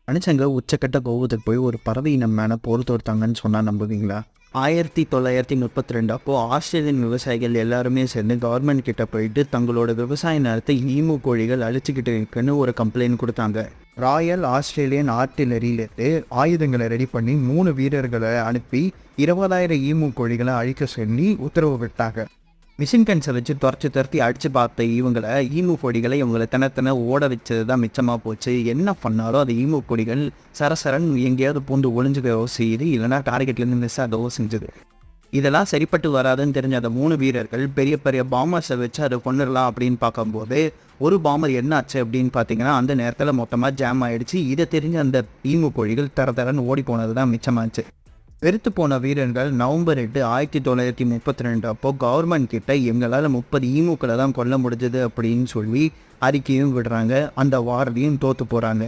மனுஷங்க உச்சக்கட்ட கோவத்துக்கு போய் ஒரு பறவை இனம் மேலே போர் தொடுத்தாங்கன்னு சொன்னால் நம்புவீங்களா? 1932 அப்போ ஆஸ்திரேலியன் விவசாயிகள் எல்லாருமே சேர்ந்து கவர்மெண்ட் கிட்ட போயிட்டு தங்களோட விவசாய நிலத்தை ஈமு கோழிகள் அழிச்சுக்கிட்டு இருக்குன்னு ஒரு கம்ப்ளைண்ட் கொடுத்தாங்க. ராயல் ஆஸ்திரேலியன் ஆர்டிலரியிலேருந்து ஆயுதங்களை ரெடி பண்ணி 3 வீரர்களை அனுப்பி 20,000 ஈமு கோழிகளை அழிக்க சொல்லி உத்தரவு விட்டாங்க. மிஷின் கன்ஸை வச்சு துரத்தி அடித்து பார்த்த இவங்களை ஈமு கொடிகளை இவங்களை தினத்தின ஓட வச்சது தான் மிச்சமாக போச்சு. என்ன பண்ணாலும் அது ஈமு கொடிகள் சரசரன் எங்கேயாவது பூண்டு ஒளிஞ்சுக்கவோ செய்யுது, இல்லைனா டார்கெட்லேருந்து மிஸ் ஆகவோ செஞ்சுது. இதெல்லாம் சரிப்பட்டு வராதுன்னு தெரிஞ்ச அந்த 3 வீரர்கள் பெரிய பெரிய பாம்பர்ஸை வச்சு அதை கொண்டுடலாம் அப்படின்னு பார்க்கும்போது ஒரு பாம்பர் என்ன ஆச்சு அப்படின்னு பார்த்தீங்கன்னா அந்த நேரத்தில் மொத்தமாக ஜாம் ஆகிடுச்சு. இதை தெரிஞ்ச அந்த ஈமு கோழிகள் தரன்னு ஓடி போனது தான் மிச்சமாச்சு. வெறுத்து போன வீரர்கள் நவம்பர் 8, 1932 அப்போ கவர்மெண்ட் கிட்ட எங்களால் 30 ஈமுக்களை தான் கொல்ல முடிஞ்சது அப்படின்னு சொல்லி அறிக்கையும் விடுறாங்க. அந்த வார்லையும் தோற்று போகிறாங்க.